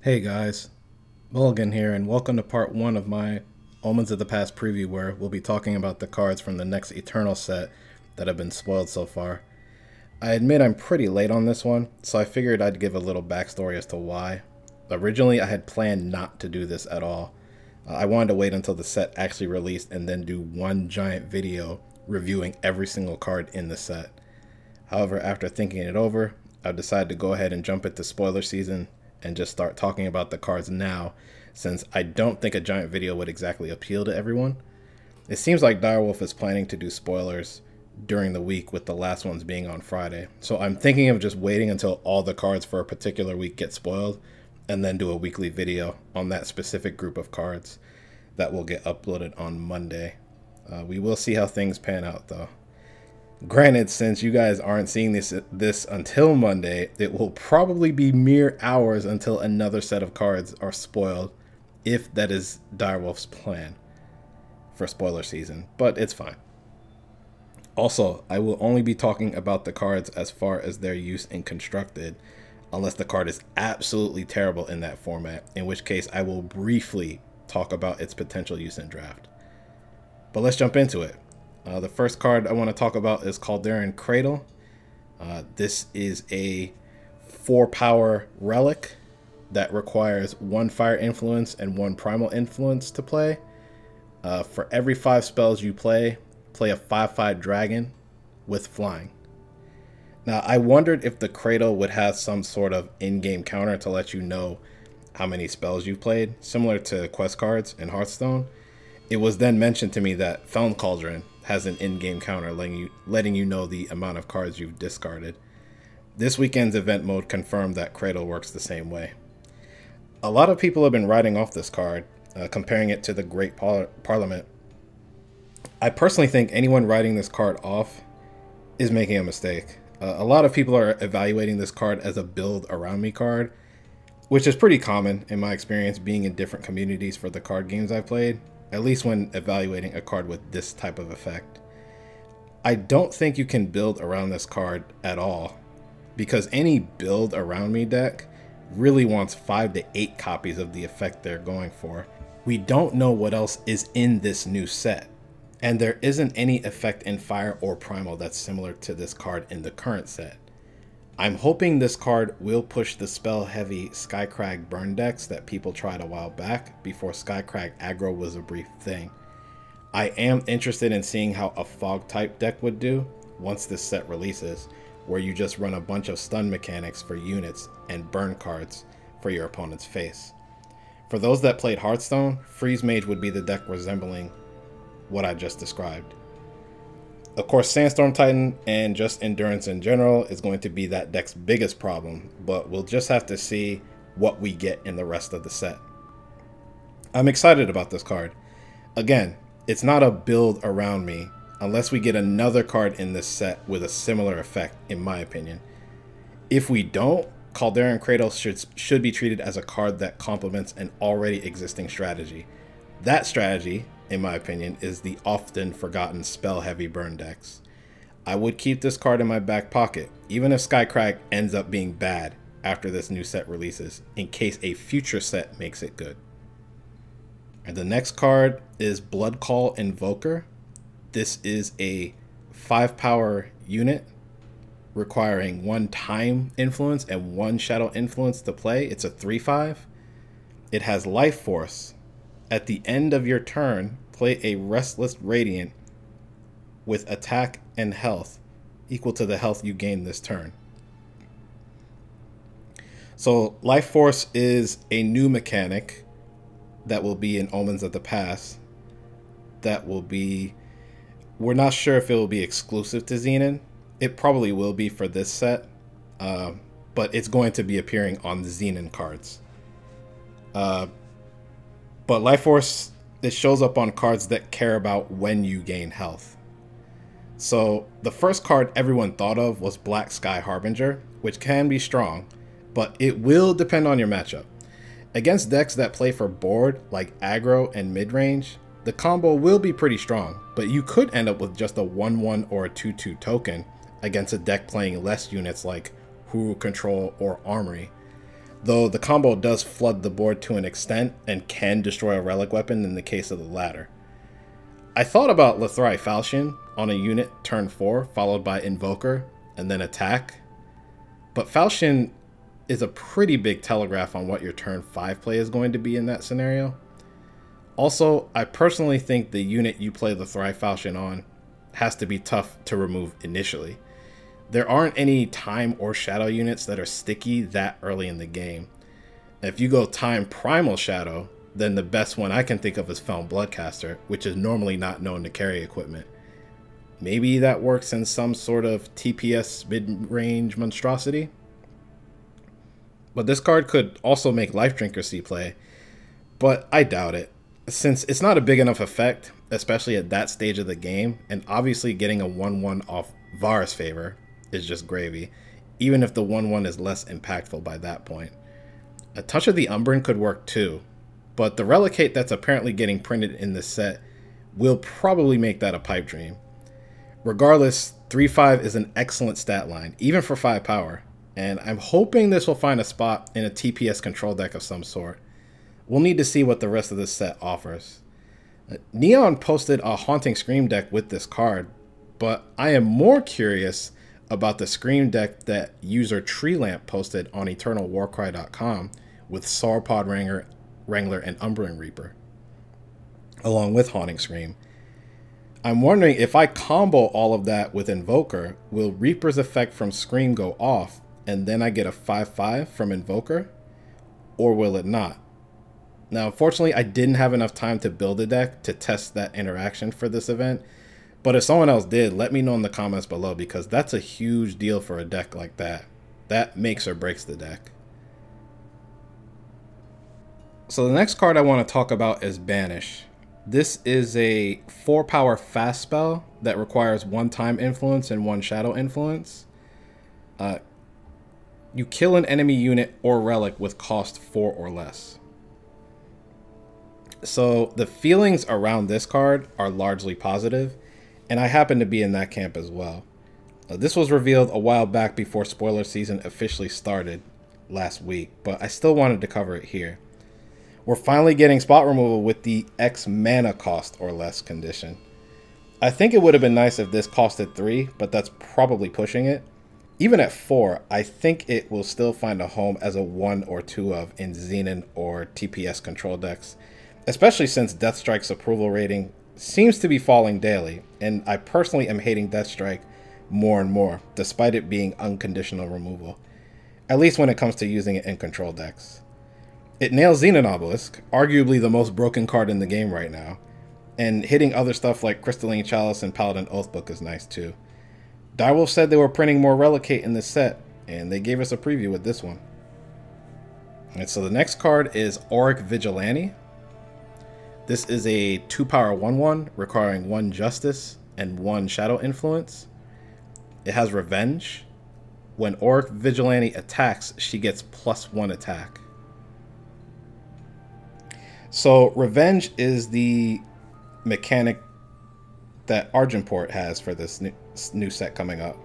Hey guys, Mulligan here, and welcome to part 1 of my Omens of the Past preview, where we'll be talking about the cards from the next Eternal set that have been spoiled so far. I admit I'm pretty late on this one, so I figured I'd give a little backstory as to why. Originally, I had planned not to do this at all. I wanted to wait until the set actually released and then do one giant video reviewing every single card in the set. However, after thinking it over, I decided to go ahead and jump into spoiler season and just start talking about the cards now, since I don't think a giant video would exactly appeal to everyone. It seems like Direwolf is planning to do spoilers during the week, with the last ones being on Friday. So I'm thinking of just waiting until all the cards for a particular week get spoiled and then do a weekly video on that specific group of cards that will get uploaded on Monday. We will see how things pan out though. Granted, since you guys aren't seeing this until Monday, it will probably be mere hours until another set of cards are spoiled, if that is Direwolf's plan for spoiler season, but it's fine. Also, I will only be talking about the cards as far as their use in Constructed, unless the card is absolutely terrible in that format, in which case I will briefly talk about its potential use in Draft. But let's jump into it. The first card I want to talk about is Cradle. This is a 4-power relic that requires 1 fire influence and 1 primal influence to play. For every 5 spells you play a 5/5 dragon with flying. Now, I wondered if the Cradle would have some sort of in-game counter to let you know how many spells you've played, similar to quest cards in Hearthstone. It was then mentioned to me that Feln Cauldron has an in-game counter letting you know the amount of cards you've discarded. This weekend's event mode confirmed that Cradle works the same way. A lot of people have been writing off this card, comparing it to the Great Parliament. I personally think anyone writing this card off is making a mistake. A lot of people are evaluating this card as a build around me card, which is pretty common in my experience being in different communities for the card games I've played, at least when evaluating a card with this type of effect. I don't think you can build around this card at all, because any build around me deck really wants 5 to 8 copies of the effect they're going for. We don't know what else is in this new set, and there isn't any effect in Fire or Primal that's similar to this card in the current set. I'm hoping this card will push the spell-heavy Skycrag burn decks that people tried a while back before Skycrag aggro was a brief thing. I am interested in seeing how a fog-type deck would do once this set releases, where you just run a bunch of stun mechanics for units and burn cards for your opponent's face. For those that played Hearthstone, Freeze Mage would be the deck resembling what I just described. Of course, Sandstorm Titan and just Endurance in general is going to be that deck's biggest problem, but we'll just have to see what we get in the rest of the set. I'm excited about this card. Again, it's not a build around me unless we get another card in this set with a similar effect, in my opinion. If we don't, Cradle should be treated as a card that complements an already existing strategy. That strategy, in my opinion, is the often forgotten spell-heavy burn decks. I would keep this card in my back pocket, even if Skycrag ends up being bad after this new set releases, in case a future set makes it good. And the next card is Bloodcall Invoker. This is a 5-power unit requiring 1 time influence and 1 shadow influence to play. It's a 3/5. It has life force. At the end of your turn, play a Restless Radiant with attack and health equal to the health you gain this turn. So Life Force is a new mechanic that will be in Omens of the Past. That will be... We're not sure if it will be exclusive to Xenon. It probably will be for this set, but it's going to be appearing on the Xenon cards. But Life Force, it shows up on cards that care about when you gain health. So the first card everyone thought of was Black Sky Harbinger, which can be strong, but it will depend on your matchup. Against decks that play for board, like aggro and mid-range, the combo will be pretty strong, but you could end up with just a 1/1 or a 2/2 token against a deck playing less units like Huru Control or Armory. though the combo does flood the board to an extent and can destroy a relic weapon in the case of the latter. I thought about Lethrai Falchion on a unit turn 4 followed by Invoker and then attack, but Falchion is a pretty big telegraph on what your turn 5 play is going to be in that scenario. Also, I personally think the unit you play Lethrai Falchion on has to be tough to remove initially. There aren't any time or shadow units that are sticky that early in the game. If you go time primal shadow, then the best one I can think of is Feln Bloodcaster, which is normally not known to carry equipment. Maybe that works in some sort of TPS mid-range monstrosity. But this card could also make Life Drinker see play, but I doubt it, since it's not a big enough effect, especially at that stage of the game, and obviously getting a 1-1 off Varus favor is just gravy, even if the 1-1 is less impactful by that point. A Touch of the Umbran could work too, but the Relicate that's apparently getting printed in this set will probably make that a pipe dream. Regardless, 3-5 is an excellent stat line, even for 5 power, and I'm hoping this will find a spot in a TPS control deck of some sort. We'll need to see what the rest of this set offers. Neon posted a Haunting Scream deck with this card, but I am more curious about the Scream deck that user Treelamp posted on EternalWarcry.com with Sauropod Wrangler and Umbran Reaper, along with Haunting Scream. I'm wondering if I combo all of that with Invoker, will Reaper's effect from Scream go off and then I get a 5-5 from Invoker, or will it not? Now, unfortunately, I didn't have enough time to build a deck to test that interaction for this event, but if someone else did, let me know in the comments below, because that's a huge deal for a deck like that. That makes or breaks the deck. So the next card I want to talk about is Vanish. This is a 4-power fast spell that requires 1 time influence and 1 shadow influence. You kill an enemy unit or relic with cost 4 or less. So the feelings around this card are largely positive, and I happen to be in that camp as well. This was revealed a while back before spoiler season officially started last week, but I still wanted to cover it here. We're finally getting spot removal with the X mana cost or less condition. I think it would have been nice if this costed 3, but that's probably pushing it. Even at 4, I think it will still find a home as a 1 or 2 of in Xenon or TPS control decks, especially since Deathstrike's approval rating seems to be falling daily, and I personally am hating Deathstrike more and more, despite it being unconditional removal, at least when it comes to using it in control decks. It nails Xenon Obelisk, arguably the most broken card in the game right now, and hitting other stuff like Crystalline Chalice and Paladin Oathbook is nice too. Direwolf said they were printing more Relicate in this set, and they gave us a preview with this one. And so the next card is Auric Vigilante. This is a 2-power 1-1 requiring 1 Justice and 1 Shadow Influence. It has Revenge. When Auric Vigilante attacks, she gets +1 attack. So Revenge is the mechanic that Argenport has for this new set coming up.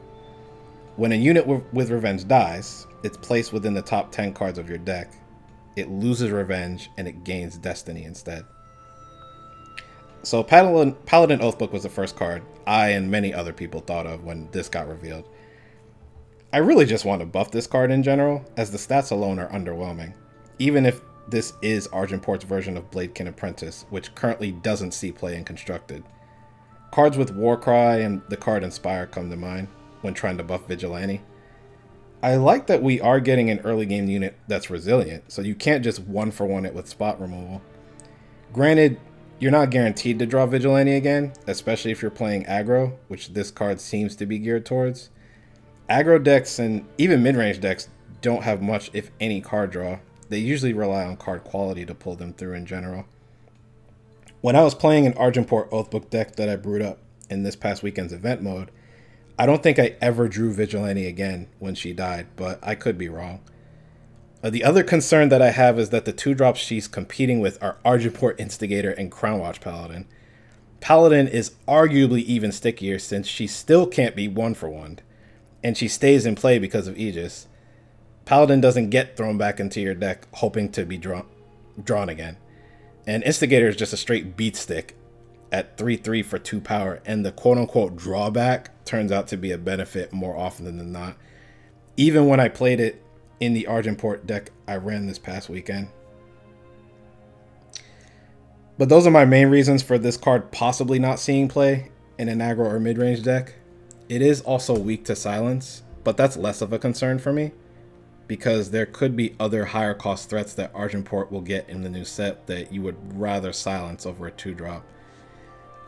When a unit with Revenge dies, it's placed within the top 10 cards of your deck. It loses Revenge and it gains Destiny instead. So Paladin Oathbook was the first card I and many other people thought of when this got revealed. I really just want to buff this card in general, as the stats alone are underwhelming, even if this is Argenport's version of Bladekin Apprentice, which currently doesn't see play in Constructed. Cards with Warcry and the card Inspire come to mind when trying to buff Vigilante. I like that we are getting an early game unit that's resilient, so you can't just 1-for-1 it with spot removal. Granted, you're not guaranteed to draw Vigilante again, especially if you're playing aggro, which this card seems to be geared towards. Aggro decks and even mid-range decks don't have much, if any, card draw. They usually rely on card quality to pull them through in general. When I was playing an Argenport Oathbook deck that I brewed up in this past weekend's event mode, I don't think I ever drew Vigilante again when she died, but I could be wrong. The other concern that I have is that the 2-drops she's competing with are Argenport Instigator and Crownwatch Paladin. Paladin is arguably even stickier since she still can't be 1-for-1, and she stays in play because of Aegis. Paladin doesn't get thrown back into your deck hoping to be drawn again. And Instigator is just a straight beat stick at 3/3 for 2 power, and the quote-unquote drawback turns out to be a benefit more often than not. Even when I played it in the Argenport deck I ran this past weekend. But those are my main reasons for this card possibly not seeing play in an aggro or mid-range deck. It is also weak to silence, but that's less of a concern for me, because there could be other higher cost threats that Argenport will get in the new set that you would rather silence over a 2-drop.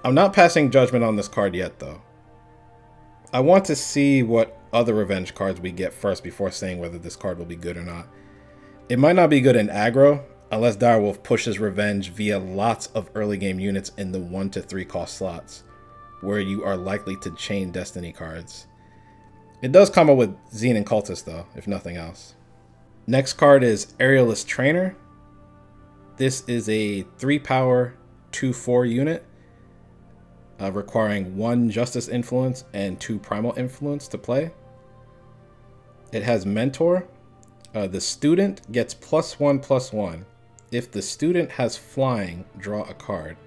I'm not passing judgment on this card yet though. I want to see what other revenge cards we get first before saying whether this card will be good or not. It might not be good in aggro unless Direwolf pushes revenge via lots of early game units in the 1 to 3 cost slots, where you are likely to chain Destiny cards. It does combo with Zine and Cultist though, if nothing else. Next card is Aerialist Trainer. This is a 3 power 2/4 unit, requiring 1 Justice Influence and 2 Primal Influence to play. It has Mentor. The student gets +1/+1. If the student has flying, draw a card.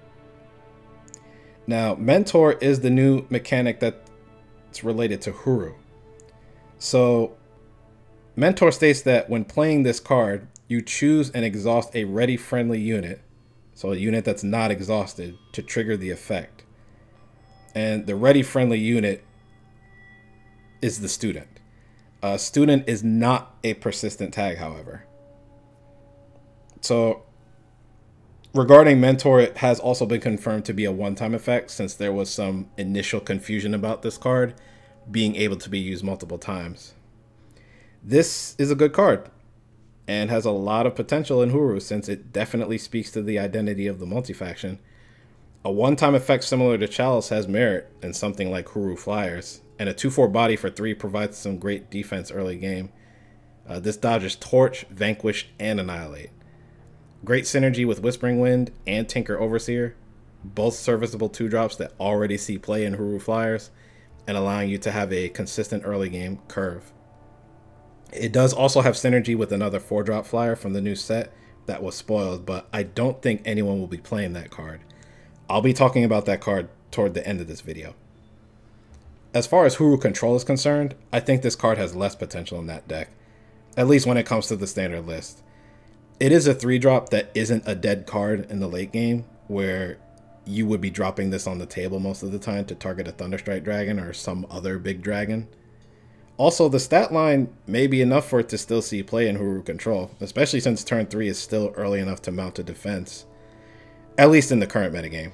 Now, Mentor is the new mechanic that's related to Huru. So, Mentor states that when playing this card, you choose and exhaust a ready friendly unit, so a unit that's not exhausted, to trigger the effect. And the ready friendly unit is the student. Student is not a persistent tag, however. So, regarding Mentor, it has also been confirmed to be a one-time effect, since there was some initial confusion about this card being able to be used multiple times. This is a good card and has a lot of potential in Huru, since it definitely speaks to the identity of the multi-faction. A one-time effect similar to Chalice has merit in something like Huru Flyers, and a 2/4 body for 3 provides some great defense early game. This dodges Torch, Vanquish, and Annihilate. Great synergy with Whispering Wind and Tinker Overseer, both serviceable 2-drops that already see play in Huru Flyers, and allowing you to have a consistent early game curve. It does also have synergy with another 4-drop flyer from the new set that was spoiled, but I don't think anyone will be playing that card. I'll be talking about that card toward the end of this video. As far as Huru Control is concerned, I think this card has less potential in that deck, at least when it comes to the standard list. It is a 3-drop that isn't a dead card in the late game, where you would be dropping this on the table most of the time to target a Thunderstrike Dragon or some other big dragon. Also, the stat line may be enough for it to still see play in Huru Control, especially since turn 3 is still early enough to mount a defense, at least in the current metagame.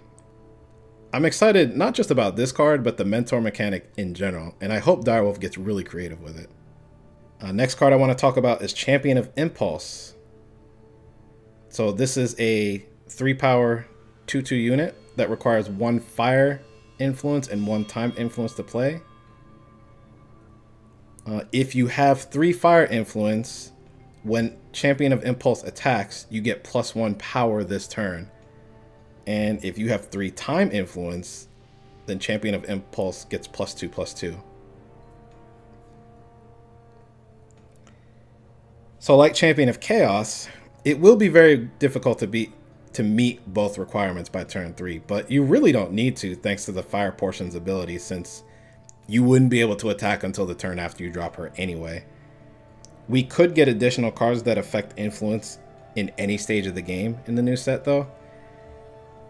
I'm excited not just about this card, but the Mentor mechanic in general, and I hope Direwolf gets really creative with it. Next card I want to talk about is Champion of Impulse. So this is a 3 power 2/2 unit that requires 1 fire influence and 1 time influence to play. If you have 3 fire influence, when Champion of Impulse attacks, you get +1 power this turn. And if you have 3 time influence, then Champion of Impulse gets +2/+2. So like Champion of Chaos, it will be very difficult to meet both requirements by turn 3, but you really don't need to, thanks to the Fire Portion's ability, since you wouldn't be able to attack until the turn after you drop her anyway. We could get additional cards that affect influence in any stage of the game in the new set though.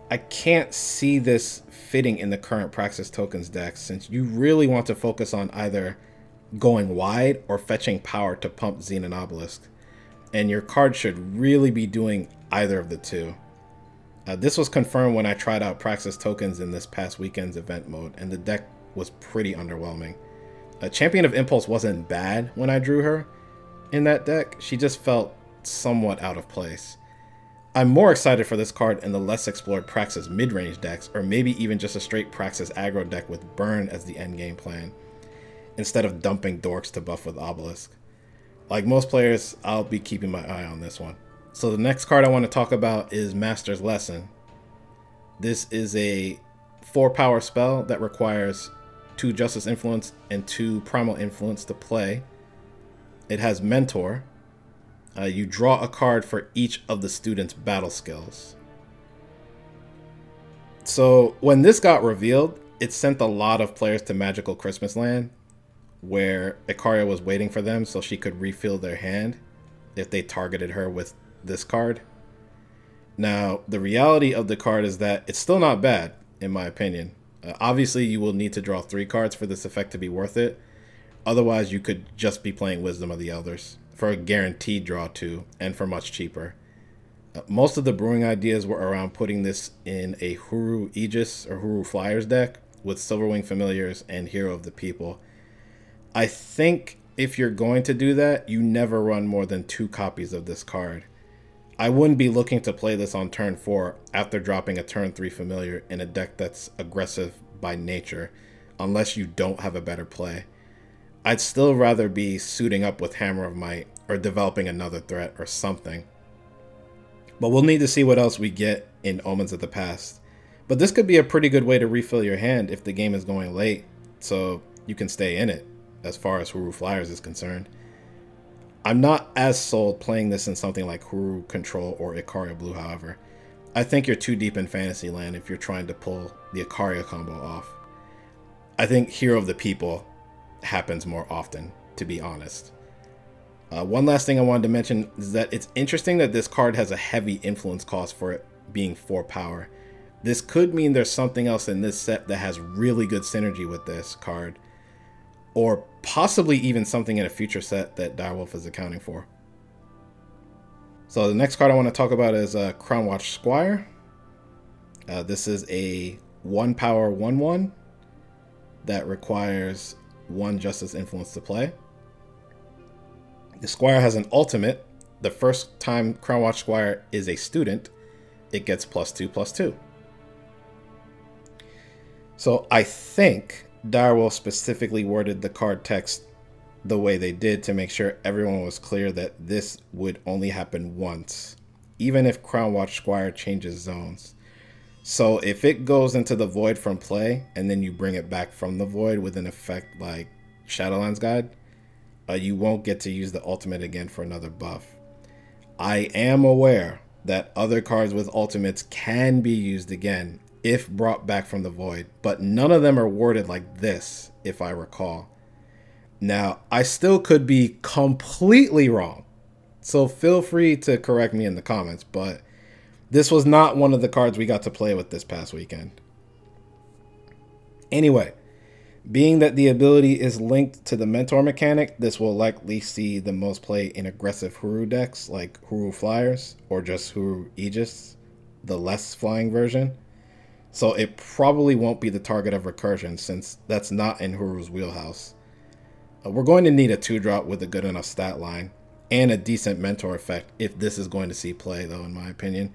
I can't see this fitting in the current Praxis Tokens deck, since you really want to focus on either going wide or fetching power to pump Zine and Obelisk, and your card should really be doing either of the two. This was confirmed when I tried out Praxis Tokens in this past weekend's event mode, and the deck was pretty underwhelming. Champion of Impulse wasn't bad when I drew her in that deck, she just felt somewhat out of place. I'm more excited for this card in the less explored Praxis mid-range decks, or maybe even just a straight Praxis aggro deck with Burn as the endgame plan, instead of dumping Dorks to buff with Obelisk. Like most players, I'll be keeping my eye on this one. So the next card I want to talk about is Master's Lesson. This is a 4 power spell that requires 2 Justice Influence and 2 Primal Influence to play. it has Mentor. You draw a card for each of the student's battle skills. So when this got revealed, it sent a lot of players to Magical Christmas Land, where Ikaria was waiting for them so she could refill their hand if they targeted her with this card. Now, the reality of the card is that it's still not bad, in my opinion. Obviously, you will need to draw 3 cards for this effect to be worth it. Otherwise, you could just be playing Wisdom of the Elders for a guaranteed draw 2 and for much cheaper. Most of the brewing ideas were around putting this in a Huru Aegis or Huru Flyers deck with Silverwing Familiars and Hero of the People. I think if you're going to do that, you never run more than 2 copies of this card. I wouldn't be looking to play this on turn 4 after dropping a turn 3 familiar in a deck that's aggressive by nature, unless you don't have a better play. I'd still rather be suiting up with Hammer of Might or developing another threat or something. But we'll need to see what else we get in Omens of the Past. But this could be a pretty good way to refill your hand if the game is going late, so you can stay in it as far as Huru Flyers is concerned. I'm not as sold playing this in something like Huru Control or Ikaria Blue, however. I think you're too deep in Fantasyland if you're trying to pull the Ikaria combo off. I think Hero of the People happens more often, to be honest. One last thing I wanted to mention is that it's interesting that this card has a heavy influence cost for it being 4 power. This could mean there's something else in this set that has really good synergy with this card, or possibly even something in a future set that Direwolf is accounting for. So the next card I want to talk about is Crownwatch Squire. This is a 1 power 1/1 that requires 1 Justice Influence to play. The Squire has an ultimate. The first time Crownwatch Squire is a student, it gets +2/+2. So I think Direwolf specifically worded the card text the way they did to make sure everyone was clear that this would only happen once, even if Crownwatch Squire changes zones. So if it goes into the void from play and then you bring it back from the void with an effect like Shadowlands Guide, you won't get to use the ultimate again for another buff. I am aware that other cards with ultimates can be used again if brought back from the void, but none of them are worded like this, if I recall. Now, I still could be completely wrong, so feel free to correct me in the comments, but this was not one of the cards we got to play with this past weekend. Anyway, being that the ability is linked to the Mentor mechanic, this will likely see the most play in aggressive Huru decks like Huru Flyers or just Huru Aegis, the less flying version. So it probably won't be the target of recursion since that's not in Huru's wheelhouse. We're going to need a 2-drop with a good enough stat line and a decent Mentor effect if this is going to see play, though, in my opinion.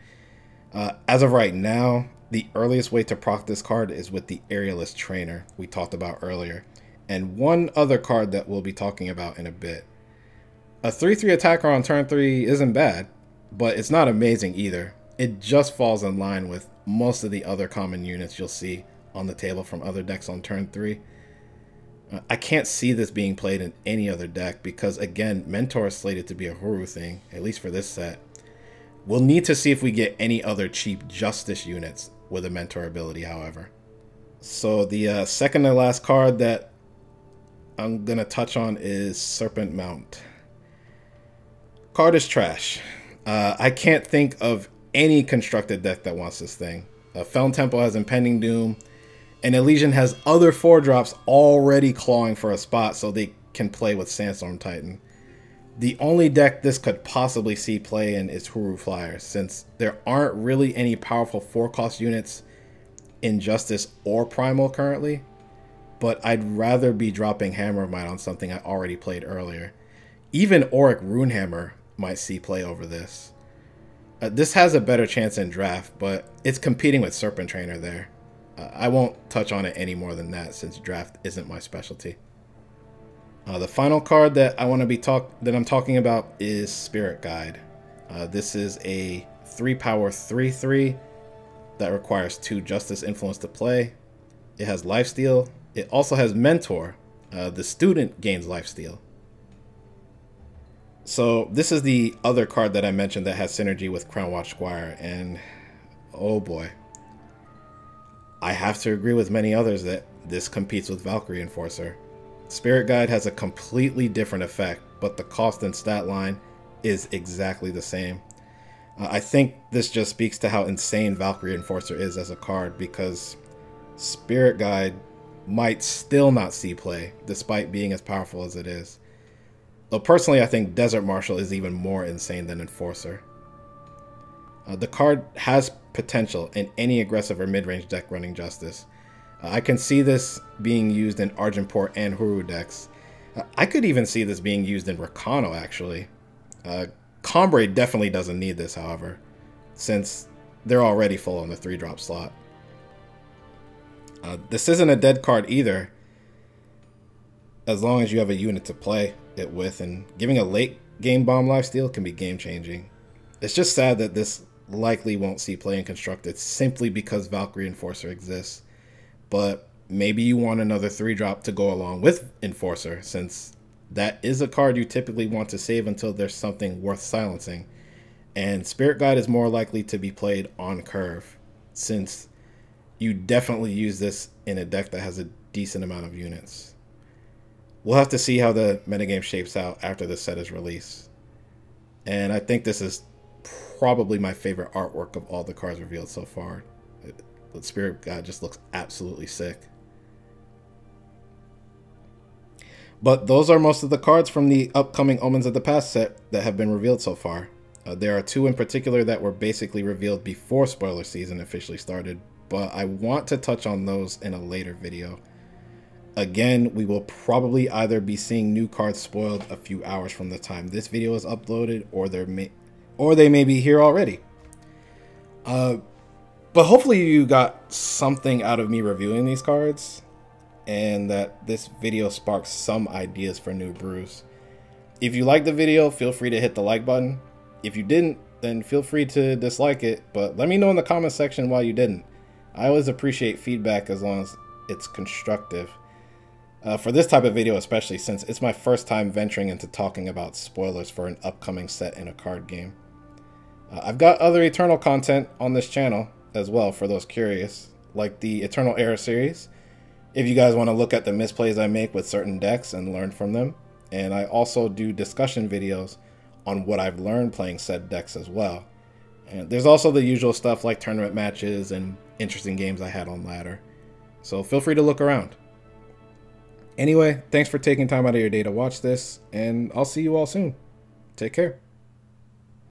As of right now, the earliest way to proc this card is with the Aerialist Trainer we talked about earlier, and one other card that we'll be talking about in a bit. A 3/3 attacker on turn 3 isn't bad, but it's not amazing either. It just falls in line with most of the other common units you'll see on the table from other decks on turn 3. I can't see this being played in any other deck because, again, Mentor is slated to be a Huru thing, at least for this set. We'll need to see if we get any other cheap Justice units with a Mentor ability, however. So the second to last card that I'm going to touch on is Serpent Mount. Card is trash. I can't think of any constructed deck that wants this thing. Feln Temple has Impending Doom, and Elysian has other 4-drops already clawing for a spot so they can play with Sandstorm Titan. The only deck this could possibly see play in is Huru Flyers, since there aren't really any powerful 4-cost units in Justice or Primal currently, but I'd rather be dropping Hammer of Might on something I already played earlier. Even Auric Runehammer might see play over this. This has a better chance in draft, but it's competing with Serpent Trainer there. I won't touch on it any more than that since draft isn't my specialty. The final card that I want to be I'm talking about is Spirit Guide. This is a 3-power 3/3 that requires 2 Justice Influence to play. It has Lifesteal. It also has Mentor. The student gains Lifesteal. So this is the other card that I mentioned that has synergy with Crownwatch Squire, and oh boy. I have to agree with many others that this competes with Valkyrie Enforcer. Spirit Guide has a completely different effect, but the cost and stat line is exactly the same. I think this just speaks to how insane Valkyrie Enforcer is as a card, because Spirit Guide might still not see play, despite being as powerful as it is. Though personally, I think Desert Marshal is even more insane than Enforcer. The card has potential in any aggressive or mid-range deck running Justice. I can see this being used in Argenport and Huru decks. I could even see this being used in Rakano, actually. Combrade definitely doesn't need this, however, since they're already full on the 3-drop slot. This isn't a dead card either, as long as you have a unit to play it with, and giving a late game bomb lifesteal can be game changing. It's just sad that this likely won't see play in Constructed simply because Valkyrie Enforcer exists, but maybe you want another 3-drop to go along with Enforcer, since that is a card you typically want to save until there's something worth silencing, and Spirit Guide is more likely to be played on curve, since you definitely use this in a deck that has a decent amount of units. We'll have to see how the metagame shapes out after the set is released. And I think this is probably my favorite artwork of all the cards revealed so far. The Spirit Guide just looks absolutely sick. But those are most of the cards from the upcoming Omens of the Past set that have been revealed so far. There are 2 in particular that were basically revealed before spoiler season officially started, but I want to touch on those in a later video. Again, we will probably either be seeing new cards spoiled a few hours from the time this video is uploaded, or they may be here already. But hopefully you got something out of me reviewing these cards, and that this video sparks some ideas for new brews. If you liked the video, feel free to hit the like button. If you didn't, then feel free to dislike it, but let me know in the comment section why you didn't. I always appreciate feedback as long as it's constructive. For this type of video especially, since it's my first time venturing into talking about spoilers for an upcoming set in a card game. I've got other Eternal content on this channel as well for those curious, like the Eternal Era series, if you guys want to look at the misplays I make with certain decks and learn from them. And I also do discussion videos on what I've learned playing said decks as well. And there's also the usual stuff like tournament matches and interesting games I had on ladder. So feel free to look around. Anyway, thanks for taking time out of your day to watch this, and I'll see you all soon. Take care.